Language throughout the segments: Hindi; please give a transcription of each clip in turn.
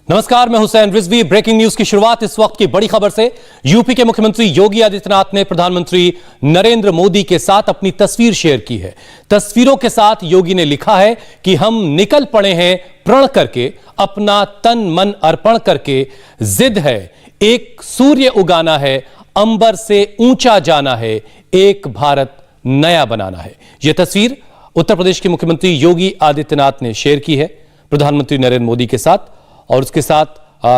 नमस्कार, मैं हुसैन रिजवी। ब्रेकिंग न्यूज की शुरुआत इस वक्त की बड़ी खबर से। यूपी के मुख्यमंत्री योगी आदित्यनाथ ने प्रधानमंत्री नरेंद्र मोदी के साथ अपनी तस्वीर शेयर की है। तस्वीरों के साथ योगी ने लिखा है कि हम निकल पड़े हैं प्रण करके, अपना तन मन अर्पण करके। जिद है एक सूर्य उगाना है, अंबर से ऊंचा जाना है, एक भारत नया बनाना है। यह तस्वीर उत्तर प्रदेश के मुख्यमंत्री योगी आदित्यनाथ ने शेयर की है प्रधानमंत्री नरेंद्र मोदी के साथ, और उसके साथ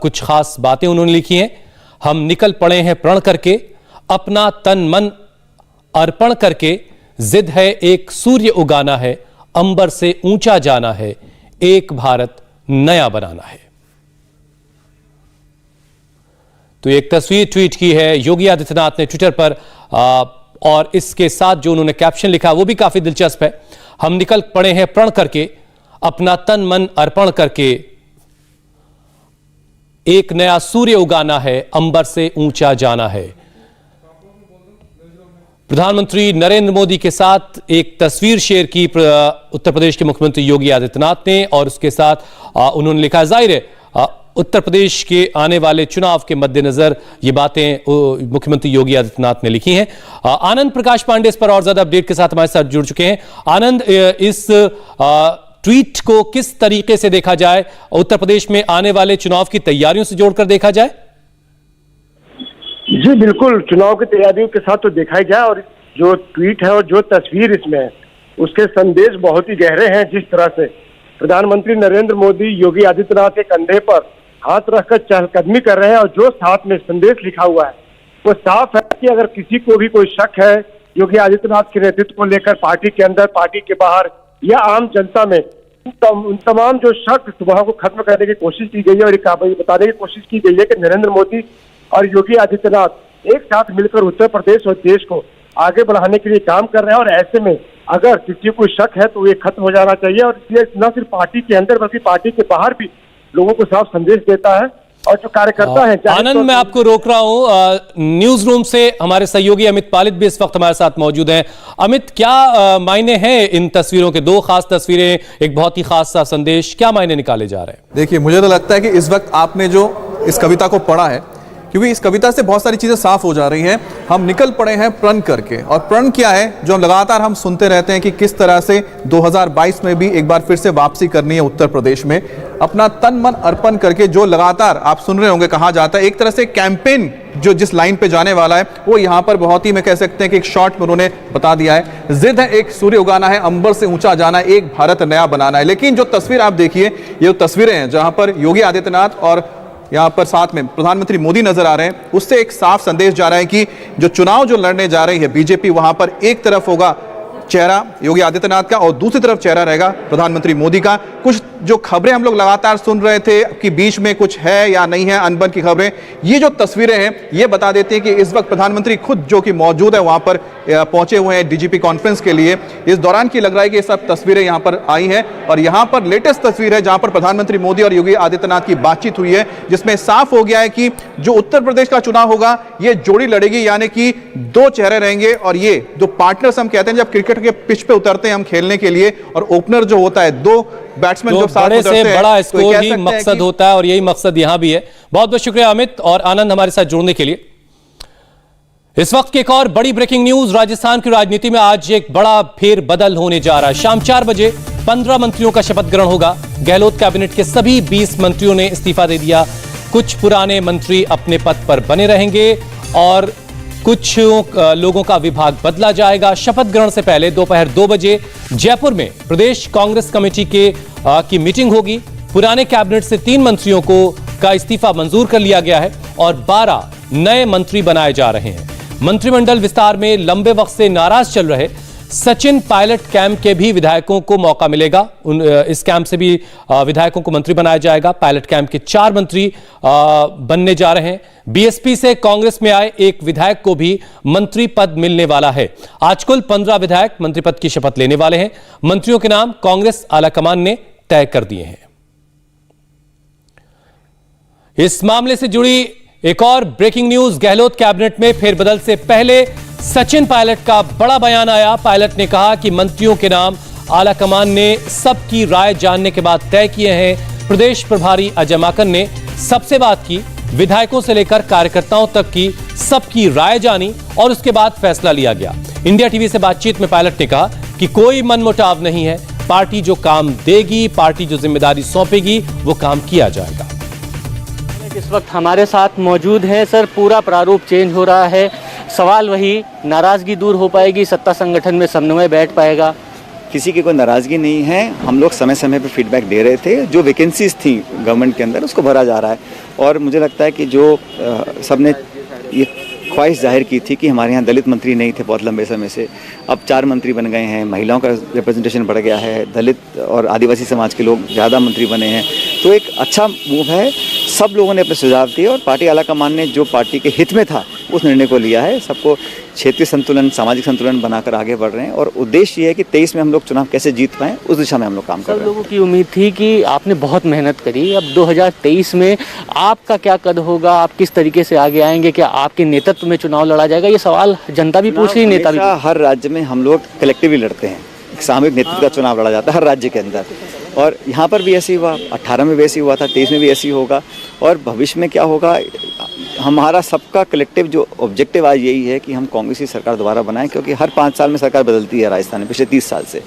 कुछ खास बातें उन्होंने लिखी हैं। हम निकल पड़े हैं प्रण करके, अपना तन मन अर्पण करके। जिद है एक सूर्य उगाना है, अंबर से ऊंचा जाना है, एक भारत नया बनाना है। तो एक तस्वीर ट्वीट की है योगी आदित्यनाथ ने ट्विटर पर, और इसके साथ जो उन्होंने कैप्शन लिखा वो भी काफी दिलचस्प है। हम निकल पड़े हैं प्रण करके, अपना तन मन अर्पण करके, एक नया सूर्य उगाना है, अंबर से ऊंचा जाना है। प्रधानमंत्री नरेंद्र मोदी के साथ एक तस्वीर शेयर की उत्तर प्रदेश के मुख्यमंत्री योगी आदित्यनाथ ने, और उसके साथ उन्होंने लिखा, जाहिर है उत्तर प्रदेश के आने वाले चुनाव के मद्देनजर ये बातें मुख्यमंत्री योगी आदित्यनाथ ने लिखी हैं। आनंद प्रकाश पांडे इस पर और ज्यादा अपडेट के साथ हमारे साथ जुड़ चुके हैं। आनंद, इस ट्वीट को किस तरीके से देखा जाए, उत्तर प्रदेश में आने वाले चुनाव की तैयारियों से जोड़कर देखा जाए? जी बिल्कुल, चुनाव की तैयारियों के साथ तो देखा ही जाए, और जो ट्वीट है और जो तस्वीर इसमें है उसके संदेश बहुत ही गहरे हैं। जिस तरह से प्रधानमंत्री नरेंद्र मोदी योगी आदित्यनाथ के कंधे पर हाथ रखकर चहलकदमी कर रहे हैं, और जो साथ में संदेश लिखा हुआ है वो साफ है कि अगर किसी को भी कोई शक है योगी आदित्यनाथ के नेतृत्व को लेकर, पार्टी के अंदर, पार्टी के बाहर या आम जनता में, उन तमाम जो शक वहां को खत्म करने की कोशिश की गई है, और बताने की कोशिश की गई है कि नरेंद्र मोदी और योगी आदित्यनाथ एक साथ मिलकर उत्तर प्रदेश और देश को आगे बढ़ाने के लिए काम कर रहे हैं। और ऐसे में अगर किसी को शक है तो ये खत्म हो जाना चाहिए, और इसलिए न सिर्फ पार्टी के अंदर बल्कि पार्टी के बाहर भी लोगों को साफ संदेश देता है। और जो कार्यकर्ता है, आनंद, मैं आपको रोक रहा हूं। न्यूज रूम से हमारे सहयोगी अमित पालित भी इस वक्त हमारे साथ मौजूद हैं। अमित, क्या मायने हैं इन तस्वीरों के? दो खास तस्वीरें, एक बहुत ही खास सा संदेश, क्या मायने निकाले जा रहे हैं? देखिए, मुझे तो लगता है कि इस वक्त आपने जो इस कविता को पढ़ा है, क्योंकि इस कविता से बहुत सारी चीजें साफ हो जा रही हैं। हम निकल पड़े हैं प्रण करके, और प्रण क्या है जो लगातार हम सुनते रहते हैं कि किस तरह से 2022 में भी एक बार फिर से वापसी करनी है उत्तर प्रदेश में, अपना तन मन अर्पण करके। जो लगातार आप सुन रहे होंगे कहा जाता है, एक तरह से कैंपेन जो जिस लाइन पे जाने वाला है वो यहाँ पर बहुत ही, मैं कह सकते हैं कि एक शॉर्ट में उन्होंने बता दिया है। जिद है एक सूर्य उगाना है, अंबर से ऊंचा जाना है, एक भारत नया बनाना है। लेकिन जो तस्वीर आप देखिए, ये जो तस्वीरें हैं जहां पर योगी आदित्यनाथ और यहाँ पर साथ में प्रधानमंत्री मोदी नजर आ रहे हैं, उससे एक साफ संदेश जा रहा है कि जो चुनाव जो लड़ने जा रही है बीजेपी, वहां पर एक तरफ होगा चेहरा योगी आदित्यनाथ का और दूसरी तरफ चेहरा रहेगा प्रधानमंत्री मोदी का। कुछ जो खबरें हम लोग लगातार सुन रहे थे कि बीच में कुछ है या नहीं है, अनबन की खबरें, ये जो तस्वीरें हैं ये बता देती हैं कि इस वक्त प्रधानमंत्री खुद जो कि मौजूद है वहां पर पहुंचे हुए हैं डीजीपी कॉन्फ्रेंस के लिए। इस दौरान की लग रहा है कि ये सब तस्वीरें यहां पर आई हैं, और यहां पर लेटेस्ट तस्वीर है जहां पर प्रधानमंत्री मोदी और योगी आदित्यनाथ की बातचीत हुई है, जिसमें साफ हो गया है कि जो उत्तर प्रदेश का चुनाव होगा ये जोड़ी लड़ेगी, यानी कि दो चेहरे रहेंगे। और ये जो पार्टनर्स हम कहते हैं, जब क्रिकेट के पिच पे उतरते हैं हम खेलने के लिए, और ओपनर जो होता है, दो बैट्समैन जो साथ बड़े से बड़ा स्कोर ही तो मकसद होता है, और यही मकसद यहां भी है। बहुत बहुत शुक्रिया अमित और आनंद हमारे साथ जुड़ने के लिए। इस वक्त की एक और बड़ी ब्रेकिंग न्यूज, राजस्थान की राजनीति में आज एक बड़ा फेरबदल होने जा रहा है। शाम 4 बजे 15 मंत्रियों का शपथ ग्रहण होगा। गहलोत कैबिनेट के सभी 20 मंत्रियों ने इस्तीफा दे दिया। कुछ पुराने मंत्री अपने पद पर बने रहेंगे और कुछ लोगों का विभाग बदला जाएगा। शपथ ग्रहण से पहले दोपहर 2 बजे जयपुर में प्रदेश कांग्रेस कमेटी की मीटिंग होगी। पुराने कैबिनेट से 3 मंत्रियों का इस्तीफा मंजूर कर लिया गया है और 12 नए मंत्री बनाए जा रहे हैं। मंत्रिमंडल विस्तार में लंबे वक्त से नाराज चल रहे सचिन पायलट कैंप के भी विधायकों को मौका मिलेगा। इस कैंप से भी विधायकों को मंत्री बनाया जाएगा। पायलट कैंप के 4 मंत्री बनने जा रहे हैं। बीएसपी से कांग्रेस में आए एक विधायक को भी मंत्री पद मिलने वाला है। आज कुल 15 विधायक मंत्री पद की शपथ लेने वाले हैं। मंत्रियों के नाम कांग्रेस आलाकमान ने तय कर दिए हैं। इस मामले से जुड़ी एक और ब्रेकिंग न्यूज, गहलोत कैबिनेट में फेरबदल से पहले सचिन पायलट का बड़ा बयान आया। पायलट ने कहा कि मंत्रियों के नाम आलाकमान ने सबकी राय जानने के बाद तय किए हैं। प्रदेश प्रभारी अजय माकन ने सबसे बात की, विधायकों से लेकर कार्यकर्ताओं तक की सबकी राय जानी और उसके बाद फैसला लिया गया। इंडिया टीवी से बातचीत में पायलट ने कहा कि कोई मनमुटाव नहीं है, पार्टी जो काम देगी, पार्टी जो जिम्मेदारी सौंपेगी, वो काम किया जाएगा। इस वक्त हमारे साथ मौजूद हैं सर। पूरा प्रारूप चेंज हो रहा है, सवाल वही, नाराजगी दूर हो पाएगी, सत्ता संगठन में समन्वय बैठ पाएगा? किसी की कोई नाराज़गी नहीं है। हम लोग समय समय पर फीडबैक दे रहे थे, जो वैकेंसीज थी गवर्नमेंट के अंदर उसको भरा जा रहा है। और मुझे लगता है कि जो सबने ये ख्वाहिश जाहिर की थी कि हमारे यहाँ दलित मंत्री नहीं थे बहुत लंबे समय से, अब 4 मंत्री बन गए हैं, महिलाओं का रिप्रेजेंटेशन बढ़ गया है, दलित और आदिवासी समाज के लोग ज़्यादा मंत्री बने हैं, तो एक अच्छा मूव है। सब लोगों ने अपने सुझाव दिए और पार्टी आलाकमान ने जो पार्टी के हित में था उस निर्णय को लिया है। सबको क्षेत्रीय संतुलन, सामाजिक संतुलन बनाकर आगे बढ़ रहे हैं और उद्देश्य ये है कि 23 में हम लोग चुनाव कैसे जीत पाएं, उस दिशा में हम लोग काम कर रहे हैं। सब लोगों की उम्मीद थी कि आपने बहुत मेहनत करी, अब 2023 में आपका क्या कद होगा, आप किस तरीके से आगे आएंगे, क्या आपके नेतृत्व में चुनाव लड़ा जाएगा? ये सवाल जनता भी पूछ रही, नेता भी। हर राज्य में हम लोग कलेक्टिवली लड़ते हैं, एक सामूहिक नेतृत्व का चुनाव लड़ा जाता है हर राज्य के अंदर, और यहाँ पर भी ऐसे हुआ, 18 में भी ऐसे हुआ था, 23 में भी ऐसे ही होगा। और भविष्य में क्या होगा, हमारा सबका कलेक्टिव जो ऑब्जेक्टिव आज यही है कि हम कांग्रेस की सरकार दोबारा बनाएं, क्योंकि हर 5 साल में सरकार बदलती है राजस्थान में पिछले 30 साल से।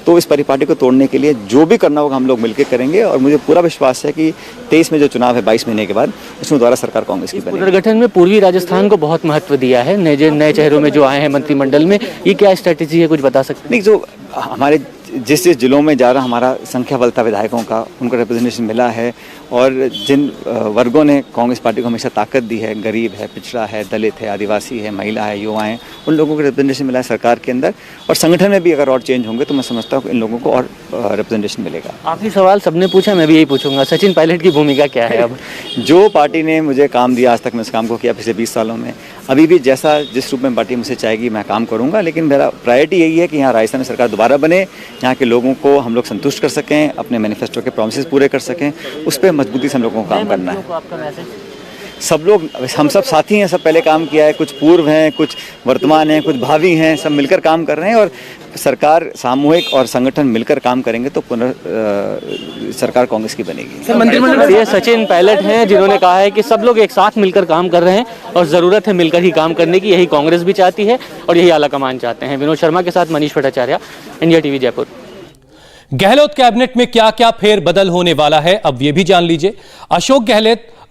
तो इस परिपाटी को तोड़ने के लिए जो भी करना होगा हम लोग मिलकर करेंगे और मुझे पूरा विश्वास है कि 23 में जो चुनाव है 22 महीने के बाद, उसमें दोबारा सरकार कांग्रेस की बनेगी। पुनर्गठन में पूर्वी राजस्थान को बहुत महत्व दिया है, नए चेहरों में जो आए हैं मंत्रिमंडल में, ये क्या स्ट्रेटेजी है, कुछ बता सकते हैं? नहीं, जो हमारे जिस जिलों में ज़्यादा हमारा संख्या बल था विधायकों का, उनको रिप्रेजेंटेशन मिला है, और जिन वर्गों ने कांग्रेस पार्टी को हमेशा ताकत दी है, गरीब है, पिछड़ा है, दलित है, आदिवासी है, महिला है, युवा हैं, उन लोगों को रिप्रेजेंटेशन मिला है सरकार के अंदर। और संगठन में भी अगर और चेंज होंगे तो मैं समझता हूँ कि इन लोगों को और रिप्रेजेंटेशन मिलेगा। आखिरी सवाल सबने पूछा, मैं भी यही पूछूंगा, सचिन पायलट की भूमिका क्या है अब? जो पार्टी ने मुझे काम दिया आज तक, मैं उस काम को किया पिछले 20 सालों में, अभी भी जैसा जिस रूप में पार्टी मुझसे चाहेगी मैं काम करूँगा। लेकिन मेरा प्रायोरिटी यही है कि यहाँ राजस्थान में सरकार दोबारा बने, यहाँ के लोगों को हम लोग संतुष्ट कर सकें, अपने मैनिफेस्टो के प्रॉमिसेस पूरे कर सकें, उस पर मजबूती से हम लोगों को काम करना है। आपका मैसेज? सब लोग, हम सब साथी हैं, सब पहले काम किया है, कुछ पूर्व हैं, कुछ वर्तमान हैं, कुछ भावी हैं, सब मिलकर काम कर रहे हैं और सरकार सामूहिक और संगठन मिलकर काम करेंगे तो सरकार कांग्रेस की बनेगी। मंत्रिमंडल ये सचिन पायलट हैं जिन्होंने कहा है कि सब लोग एक साथ मिलकर काम कर रहे हैं और जरूरत है मिलकर ही काम करने की, यही कांग्रेस भी चाहती है और यही आलाकमान चाहते हैं। विनोद शर्मा के साथ Manish Bhattacharya, India TV Jaipur. Gehlot cabinet में क्या क्या फेरबदल होने वाला है, अब यह भी जान लीजिए। अशोक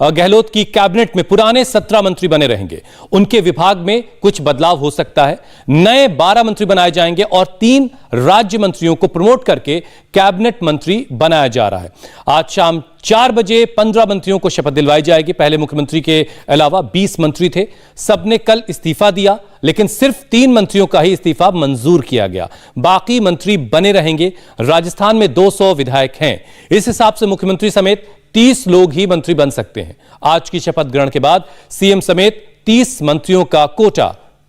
गहलोत की कैबिनेट में पुराने 17 मंत्री बने रहेंगे, उनके विभाग में कुछ बदलाव हो सकता है, नए 12 मंत्री बनाए जाएंगे और 3 राज्य मंत्रियों को प्रमोट करके कैबिनेट मंत्री बनाया जा रहा है। आज शाम 4 बजे 15 मंत्रियों को शपथ दिलवाई जाएगी। पहले मुख्यमंत्री के अलावा 20 मंत्री थे, सबने कल इस्तीफा दिया, लेकिन सिर्फ 3 मंत्रियों का ही इस्तीफा मंजूर किया गया, बाकी मंत्री बने रहेंगे। राजस्थान में 200 विधायक हैं, इस हिसाब से मुख्यमंत्री समेत 30 लोग ही मंत्री बन सकते हैं। आज की शपथ ग्रहण के बाद सीएम समेत 30 मंत्रियों का कोटा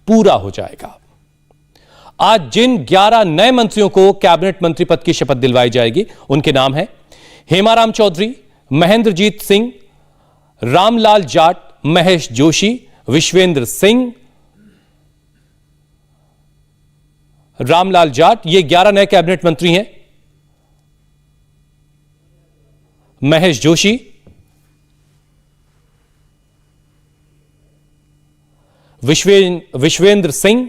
पूरा हो जाएगा। आज जिन 11 नए मंत्रियों को कैबिनेट मंत्री पद की शपथ दिलवाई जाएगी, उनके नाम हैं हेमाराम चौधरी, महेंद्रजीत सिंह, रामलाल जाट, महेश जोशी, विश्वेंद्र सिंह, रामलाल जाट, ये 11 नए कैबिनेट मंत्री हैं। महेश जोशी, विश्वेंद्र सिंह,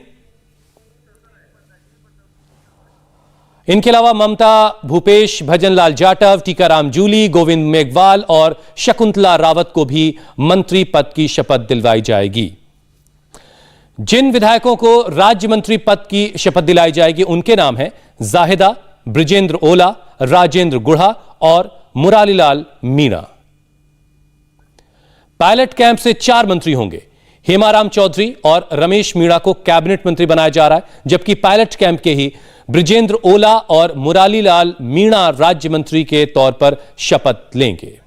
इनके अलावा ममता, भूपेश, भजनलाल जाटव, टीकाराम जूली, गोविंद मेघवाल और शकुंतला रावत को भी मंत्री पद की शपथ दिलवाई जाएगी। जिन विधायकों को राज्य मंत्री पद की शपथ दिलाई जाएगी, उनके नाम हैं जाहिदा, ब्रिजेंद्र ओला, राजेंद्र गुढ़ा और मुरारीलाल मीणा। पायलट कैंप से 4 मंत्री होंगे। हेमाराम चौधरी और रमेश मीणा को कैबिनेट मंत्री बनाया जा रहा है, जबकि पायलट कैंप के ही ब्रिजेंद्र ओला और मुरारीलाल मीणा राज्य मंत्री के तौर पर शपथ लेंगे।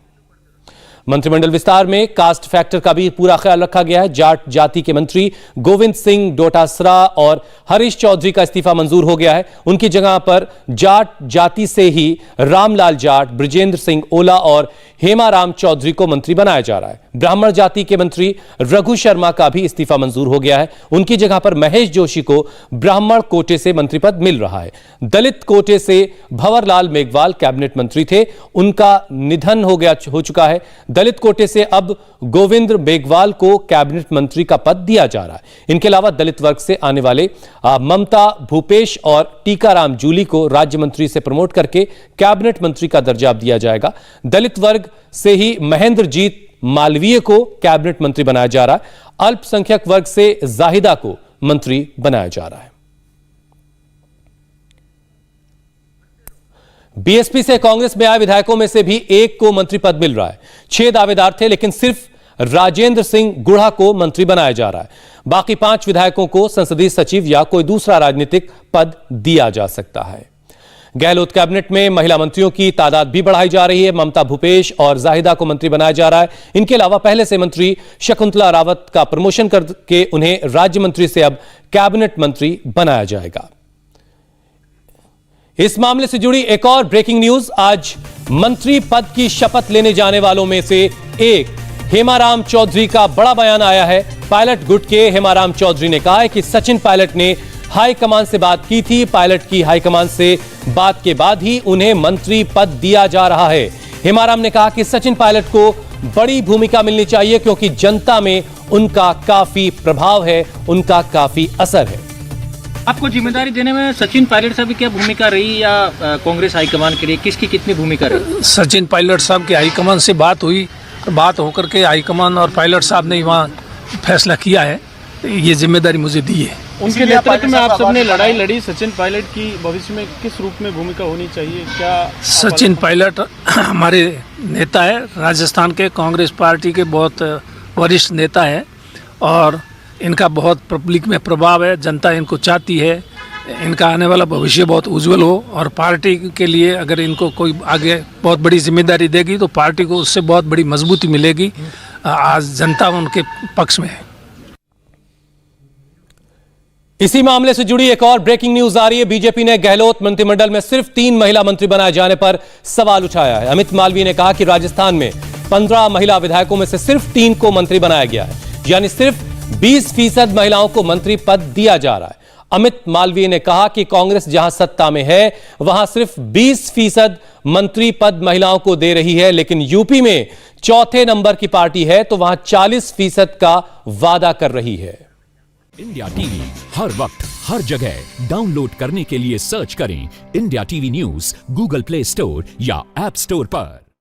मंत्रिमंडल विस्तार में कास्ट फैक्टर का भी पूरा ख्याल रखा गया है। जाट जाति के मंत्री गोविंद सिंह डोटासरा और हरीश चौधरी का इस्तीफा मंजूर हो गया है। उनकी जगह पर जाट जाति से ही रामलाल जाट, ब्रिजेंद्र सिंह ओला और हेमाराम चौधरी को मंत्री बनाया जा रहा है। ब्राह्मण जाति के मंत्री रघु शर्मा का भी इस्तीफा मंजूर हो गया है। उनकी जगह पर महेश जोशी को ब्राह्मण कोटे से मंत्री पद मिल रहा है। दलित कोटे से भंवरलाल मेघवाल कैबिनेट मंत्री थे, उनका निधन हो चुका है। दलित कोटे से अब गोविंद मेघवाल को कैबिनेट मंत्री का पद दिया जा रहा है। इनके अलावा दलित वर्ग से आने वाले ममता भूपेश और टीकाराम जूली को राज्य मंत्री से प्रमोट करके कैबिनेट मंत्री का दर्जा दिया जाएगा। दलित वर्ग से ही महेंद्रजीत मालवीय को कैबिनेट मंत्री बनाया जा रहा है। अल्पसंख्यक वर्ग से जाहिदा को मंत्री बनाया जा रहा है। बीएसपी से कांग्रेस में आए विधायकों में से भी एक को मंत्री पद मिल रहा है। 6 दावेदार थे, लेकिन सिर्फ राजेंद्र सिंह गुढ़ा को मंत्री बनाया जा रहा है। बाकी 5 विधायकों को संसदीय सचिव या कोई दूसरा राजनीतिक पद दिया जा सकता है। गहलोत कैबिनेट में महिला मंत्रियों की तादाद भी बढ़ाई जा रही है। ममता भूपेश और जाहिदा को मंत्री बनाया जा रहा है। इनके अलावा पहले से मंत्री शकुंतला रावत का प्रमोशन करके उन्हें राज्य मंत्री से अब कैबिनेट मंत्री बनाया जाएगा। इस मामले से जुड़ी एक और ब्रेकिंग न्यूज। आज मंत्री पद की शपथ लेने जाने वालों में से एक हेमाराम चौधरी का बड़ा बयान आया है। पायलट गुट के हेमाराम चौधरी ने कहा है कि सचिन पायलट ने हाईकमान से बात की थी। पायलट की हाईकमान से बात के बाद ही उन्हें मंत्री पद दिया जा रहा है। हेमाराम ने कहा कि सचिन पायलट को बड़ी भूमिका मिलनी चाहिए क्योंकि जनता में उनका काफी प्रभाव है, उनका काफी असर है। आपको जिम्मेदारी देने में सचिन पायलट साहब की क्या भूमिका रही या कांग्रेस हाईकमान के लिए किसकी कितनी भूमिका रही? सचिन पायलट साहब की हाईकमान से बात हुई, बात होकर के हाईकमान और पायलट साहब ने वहाँ फैसला किया है। ये जिम्मेदारी मुझे दी है। उनके नेतृत्व में आप सबने लड़ाई लड़ी। सचिन पायलट की भविष्य में किस रूप में भूमिका होनी चाहिए? क्या सचिन पायलट हमारे नेता है, राजस्थान के कांग्रेस पार्टी के बहुत वरिष्ठ नेता है और इनका बहुत पब्लिक में प्रभाव है। जनता इनको चाहती है, इनका आने वाला भविष्य बहुत उज्जवल हो और पार्टी के लिए अगर इनको कोई आगे बहुत बड़ी जिम्मेदारी देगी तो पार्टी को उससे बहुत बड़ी मजबूती मिलेगी। आज जनता उनके पक्ष में है। इसी मामले से जुड़ी एक और ब्रेकिंग न्यूज आ रही है। बीजेपी ने गहलोत मंत्रिमंडल में सिर्फ 3 महिला मंत्री बनाए जाने पर सवाल उठाया है। अमित मालवीय ने कहा कि राजस्थान में 15 महिला विधायकों में से सिर्फ 3 को मंत्री बनाया गया है, यानी सिर्फ 20% महिलाओं को मंत्री पद दिया जा रहा है। अमित मालवीय ने कहा कि कांग्रेस जहां सत्ता में है वहां सिर्फ 20% मंत्री पद महिलाओं को दे रही है, लेकिन यूपी में चौथे नंबर की पार्टी है तो वहां 40% का वादा कर रही है। इंडिया टीवी हर वक्त हर जगह डाउनलोड करने के लिए सर्च करें India TV news Google play store या ऐप स्टोर पर।